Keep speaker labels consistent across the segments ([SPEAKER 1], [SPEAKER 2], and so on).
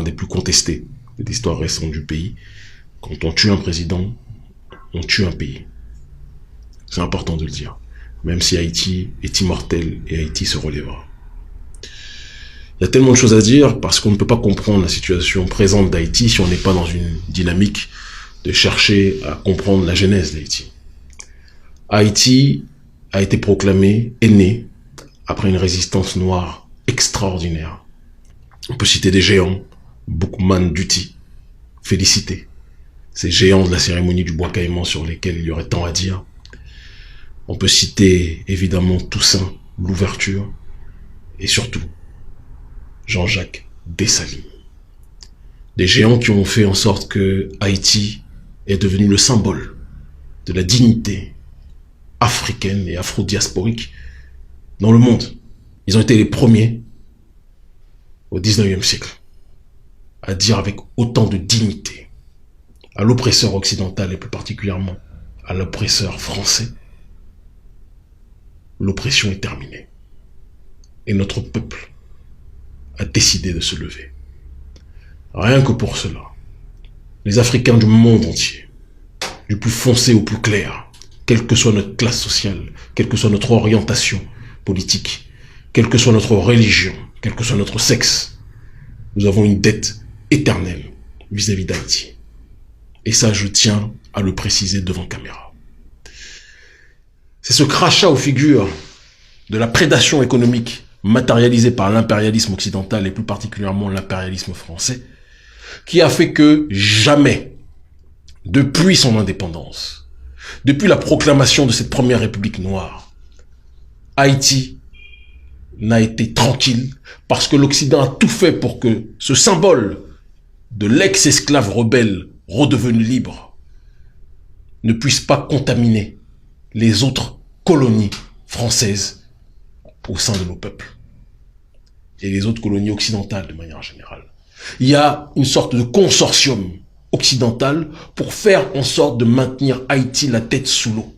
[SPEAKER 1] des plus contestés de l'histoire récente du pays. Quand on tue un président, on tue un pays. C'est important de le dire. Même si Haïti est immortel et Haïti se relèvera. Il y a tellement de choses à dire parce qu'on ne peut pas comprendre la situation présente d'Haïti si on n'est pas dans une dynamique de chercher à comprendre la genèse d'Haïti. Haïti a été proclamé, est né après une résistance noire extraordinaire. On peut citer des géants, Boukman Duty, Félicité, ces géants de la cérémonie du bois caïman sur lesquels il y aurait tant à dire. On peut citer évidemment Toussaint, l'ouverture, et surtout Jean-Jacques Dessalines. Des géants qui ont fait en sorte que Haïti est devenu le symbole de la dignité africaine et afro-diasporique dans le monde. Ils ont été les premiers au 19e siècle à dire avec autant de dignité à l'oppresseur occidental et plus particulièrement à l'oppresseur français: l'oppression est terminée. Et notre peuple a décidé de se lever. Rien que pour cela, les Africains du monde entier, du plus foncé au plus clair, quelle que soit notre classe sociale, quelle que soit notre orientation politique, quelle que soit notre religion, quel que soit notre sexe, nous avons une dette éternelle vis-à-vis d'Haïti. Et ça, je tiens à le préciser devant caméra. C'est ce crachat aux figures de la prédation économique matérialisée par l'impérialisme occidental et plus particulièrement l'impérialisme français qui a fait que jamais, depuis son indépendance, depuis la proclamation de cette première république noire, Haïti n'a été tranquille parce que l'Occident a tout fait pour que ce symbole de l'ex-esclave rebelle redevenu libre ne puisse pas contaminer les autres colonies françaises au sein de nos peuples et les autres colonies occidentales de manière générale. Il y a une sorte de consortium occidental pour faire en sorte de maintenir Haïti la tête sous l'eau.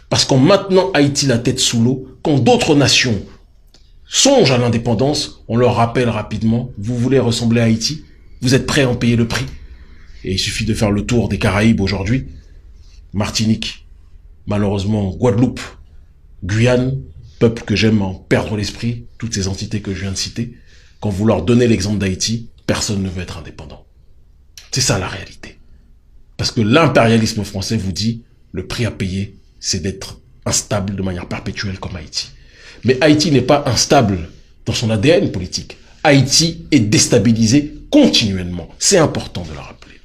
[SPEAKER 1] Parce qu'en maintenant Haïti la tête sous l'eau, quand d'autres nations songent à l'indépendance, on leur rappelle rapidement: vous voulez ressembler à Haïti? Vous êtes prêts à en payer le prix? Et il suffit de faire le tour des Caraïbes aujourd'hui. Martinique, malheureusement Guadeloupe, Guyane, peuple que j'aime en perdre l'esprit, toutes ces entités que je viens de citer. Quand vous leur donnez l'exemple d'Haïti, personne ne veut être indépendant. C'est ça la réalité. Parce que l'impérialisme français vous dit, le prix à payer, c'est d'être instable de manière perpétuelle comme Haïti. Mais Haïti n'est pas instable dans son ADN politique. Haïti est déstabilisé continuellement. C'est important de le rappeler.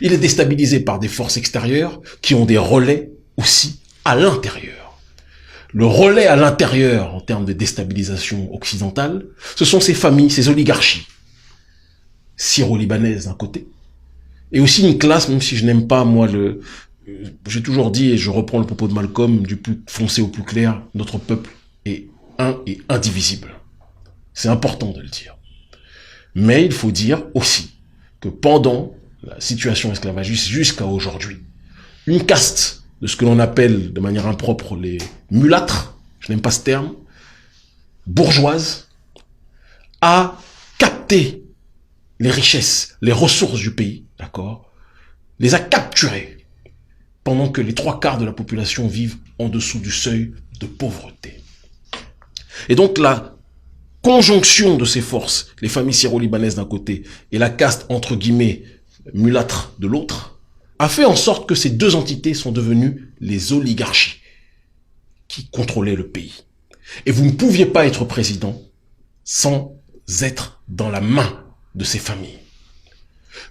[SPEAKER 1] Il est déstabilisé par des forces extérieures qui ont des relais aussi à l'intérieur. Le relais à l'intérieur en termes de déstabilisation occidentale, ce sont ces familles, ces oligarchies syro-libanaises d'un côté, et aussi une classe, même si je n'aime pas, moi, j'ai toujours dit, et je reprends le propos de Malcolm, du plus foncé au plus clair, notre peuple est un et indivisible. C'est important de le dire. Mais il faut dire aussi que pendant la situation esclavagiste jusqu'à aujourd'hui, une caste de ce que l'on appelle de manière impropre les mulâtres, je n'aime pas ce terme, bourgeoise, a capté les richesses, les ressources du pays, d'accord, les a capturées pendant que les 3/4 de la population vivent en dessous du seuil de pauvreté. Et donc la conjonction de ces forces, les familles syro-libanaises d'un côté et la caste entre guillemets mulâtre de l'autre, a fait en sorte que ces deux entités sont devenues les oligarchies qui contrôlaient le pays. Et vous ne pouviez pas être président sans être dans la main de ces familles.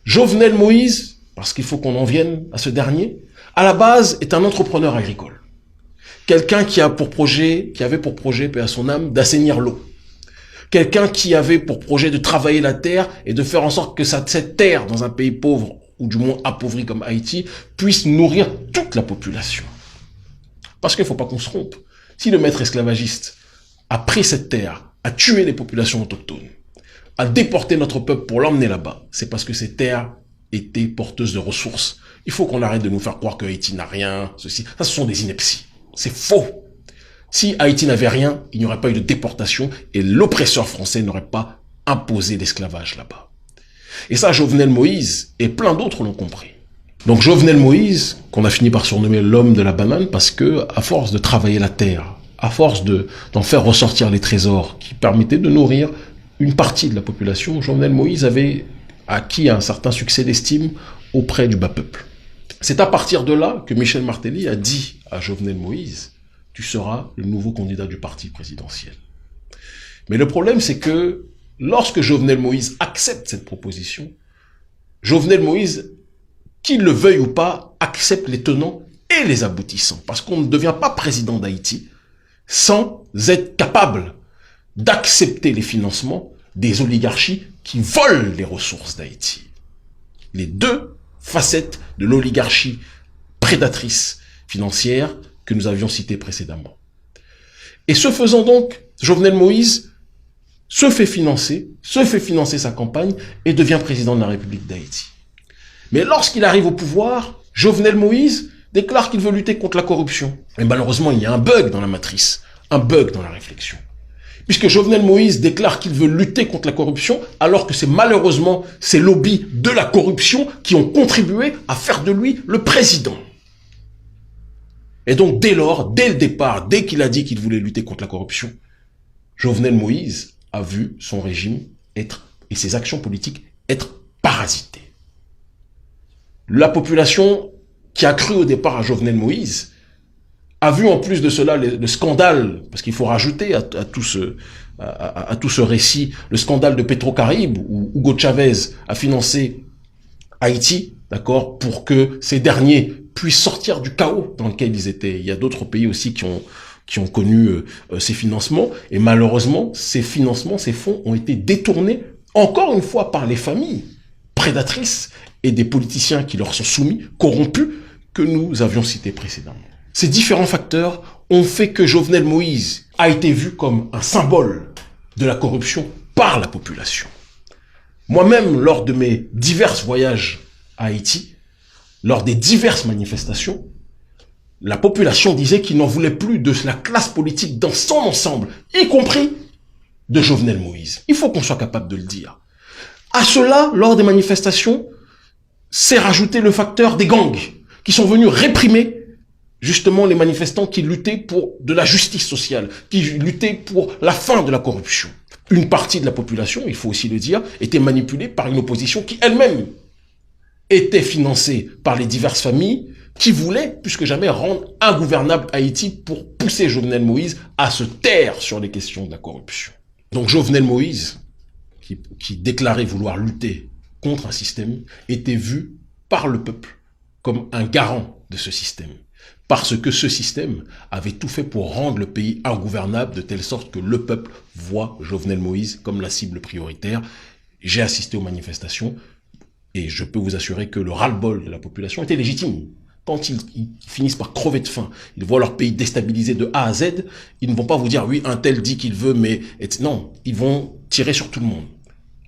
[SPEAKER 1] Jovenel Moïse, parce qu'il faut qu'on en vienne à ce dernier, à la base est un entrepreneur agricole. Quelqu'un qui avait pour projet, paix à son âme, d'assainir l'eau. Quelqu'un qui avait pour projet de travailler la terre et de faire en sorte que cette terre, dans un pays pauvre, ou du moins appauvri comme Haïti, puisse nourrir toute la population. Parce qu'il ne faut pas qu'on se trompe. Si le maître esclavagiste a pris cette terre, a tué les populations autochtones, a déporté notre peuple pour l'emmener là-bas, c'est parce que ces terres étaient porteuses de ressources. Il faut qu'on arrête de nous faire croire que Haïti n'a rien, ceci. Ça, ce sont des inepties. C'est faux. Si Haïti n'avait rien, il n'y aurait pas eu de déportation et l'oppresseur français n'aurait pas imposé l'esclavage là-bas. Et ça, Jovenel Moïse et plein d'autres l'ont compris. Donc Jovenel Moïse, qu'on a fini par surnommer l'homme de la banane, parce que à force de travailler la terre, à force d'en faire ressortir les trésors qui permettaient de nourrir une partie de la population, Jovenel Moïse avait acquis un certain succès d'estime auprès du bas peuple. C'est à partir de là que Michel Martelly a dit à Jovenel Moïse, tu seras le nouveau candidat du parti présidentiel. Mais le problème, c'est que lorsque Jovenel Moïse accepte cette proposition, Jovenel Moïse, qu'il le veuille ou pas, accepte les tenants et les aboutissants. Parce qu'on ne devient pas président d'Haïti sans être capable d'accepter les financements des oligarchies qui volent les ressources d'Haïti. Les deux facettes de l'oligarchie prédatrice financière que nous avions citées précédemment. Et ce faisant donc, Jovenel Moïse se fait financer sa campagne et devient président de la République d'Haïti. Mais lorsqu'il arrive au pouvoir, Jovenel Moïse déclare qu'il veut lutter contre la corruption. Et malheureusement, il y a un bug dans la matrice, un bug dans la réflexion. Puisque Jovenel Moïse déclare qu'il veut lutter contre la corruption, alors que c'est malheureusement ces lobbies de la corruption qui ont contribué à faire de lui le président. Et donc, dès lors, dès le départ, dès qu'il a dit qu'il voulait lutter contre la corruption, Jovenel Moïse a vu son régime être, et ses actions politiques, être parasitées. La population qui a cru au départ à Jovenel Moïse a vu en plus de cela le scandale, parce qu'il faut rajouter à tout ce récit, le scandale de Petrocaribe, où Hugo Chavez a financé Haïti, d'accord, pour que ces derniers puissent sortir du chaos dans lequel ils étaient. Il y a d'autres pays aussi qui ont connu ces financements, et malheureusement, ces financements, ces fonds ont été détournés, encore une fois, par les familles prédatrices et des politiciens qui leur sont soumis, corrompus, que nous avions cités précédemment. Ces différents facteurs ont fait que Jovenel Moïse a été vu comme un symbole de la corruption par la population. Moi-même, lors de mes divers voyages à Haïti, lors des diverses manifestations, la population disait qu'il n'en voulait plus de la classe politique dans son ensemble, y compris de Jovenel Moïse. Il faut qu'on soit capable de le dire. À cela, lors des manifestations, s'est rajouté le facteur des gangs qui sont venus réprimer justement les manifestants qui luttaient pour de la justice sociale, qui luttaient pour la fin de la corruption. Une partie de la population, il faut aussi le dire, était manipulée par une opposition qui elle-même était financée par les diverses familles qui voulaient, plus que jamais, rendre ingouvernable Haïti pour pousser Jovenel Moïse à se taire sur les questions de la corruption. Donc Jovenel Moïse, qui déclarait vouloir lutter contre un système, était vu par le peuple comme un garant de ce système. Parce que ce système avait tout fait pour rendre le pays ingouvernable de telle sorte que le peuple voit Jovenel Moïse comme la cible prioritaire. J'ai assisté aux manifestations et je peux vous assurer que le ras-le-bol de la population était légitime. Quand ils finissent par crever de faim, ils voient leur pays déstabilisé de A à Z, ils ne vont pas vous dire « oui, un tel dit qu'il veut, mais... » Non, ils vont tirer sur tout le monde.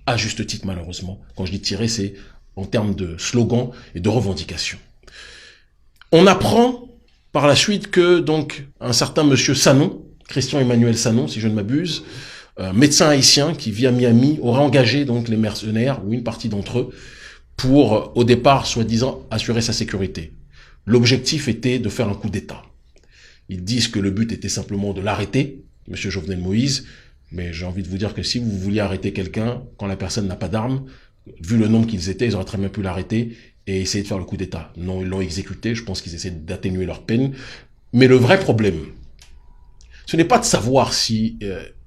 [SPEAKER 1] À juste titre, malheureusement. Quand je dis tirer, c'est en termes de slogan et de revendication. On apprend par la suite que donc un certain monsieur Sanon, Christian Emmanuel Sanon, si je ne m'abuse, médecin haïtien qui vit à Miami, aurait engagé donc les mercenaires, ou une partie d'entre eux, pour, au départ, soi-disant, assurer sa sécurité. L'objectif était de faire un coup d'État. Ils disent que le but était simplement de l'arrêter, monsieur Jovenel Moïse, mais j'ai envie de vous dire que si vous vouliez arrêter quelqu'un, quand la personne n'a pas d'armes, vu le nombre qu'ils étaient, ils auraient très bien pu l'arrêter et essayer de faire le coup d'État. Non, ils l'ont exécuté, je pense qu'ils essaient d'atténuer leur peine. Mais le vrai problème, ce n'est pas de savoir si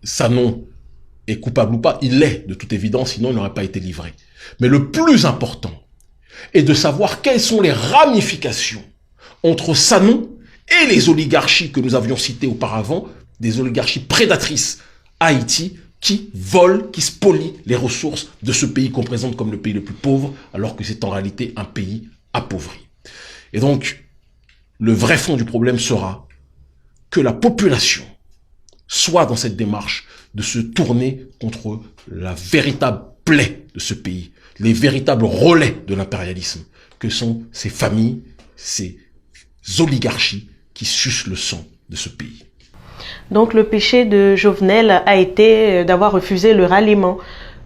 [SPEAKER 1] Sanon est coupable ou pas, il l'est de toute évidence, sinon il n'aurait pas été livré. Mais le plus important est de savoir quelles sont les ramifications entre Sanon et les oligarchies que nous avions citées auparavant, des oligarchies prédatrices à Haïti, qui volent, qui spolient les ressources de ce pays qu'on présente comme le pays le plus pauvre, alors que c'est en réalité un pays appauvri. Et donc, le vrai fond du problème sera que la population soit dans cette démarche de se tourner contre la véritable plaie de ce pays, les véritables relais de l'impérialisme, que sont ces familles, ces oligarchies qui sucent le sang de ce pays.
[SPEAKER 2] Donc le péché de Jovenel a été d'avoir refusé le ralliement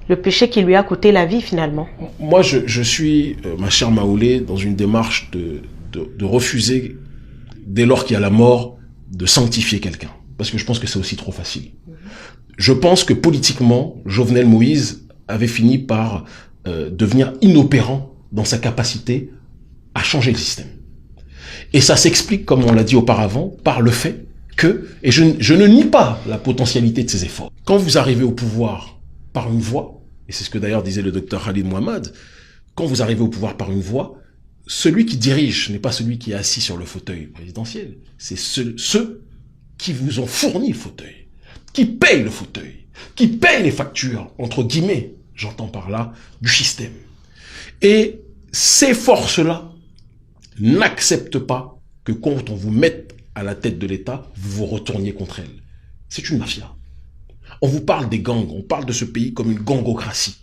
[SPEAKER 2] Le péché qui lui a coûté la vie finalement.
[SPEAKER 1] Moi, je suis, ma chère Maoulé, dans une démarche de refuser, dès lors qu'il y a la mort, de sanctifier quelqu'un. Parce que je pense que c'est aussi trop facile. Je pense que politiquement, Jovenel Moïse avait fini par devenir inopérant dans sa capacité à changer le système. Et ça s'explique, comme on l'a dit auparavant, par le fait que, et je ne nie pas la potentialité de ses efforts, quand vous arrivez au pouvoir par une voie, et c'est ce que d'ailleurs disait le docteur Khalid Mohamed, quand vous arrivez au pouvoir par une voie, celui qui dirige n'est pas celui qui est assis sur le fauteuil présidentiel, c'est ceux qui vous ont fourni le fauteuil, qui payent le fauteuil, qui payent les factures, entre guillemets, j'entends par là, du système. Et ces forces-là n'acceptent pas que quand on vous mette à la tête de l'État, vous vous retourniez contre elles. C'est une mafia. On vous parle des gangs, on parle de ce pays comme une gangocratie.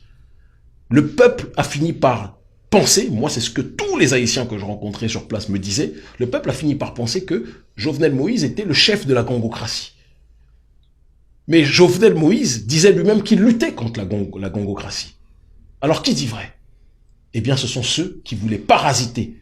[SPEAKER 1] Le peuple a fini par penser, moi c'est ce que tous les Haïtiens que je rencontrais sur place me disaient, le peuple a fini par penser que Jovenel Moïse était le chef de la gangocratie. Mais Jovenel Moïse disait lui-même qu'il luttait contre la gangocratie. Alors qui dit vrai? Eh bien ce sont ceux qui voulaient parasiter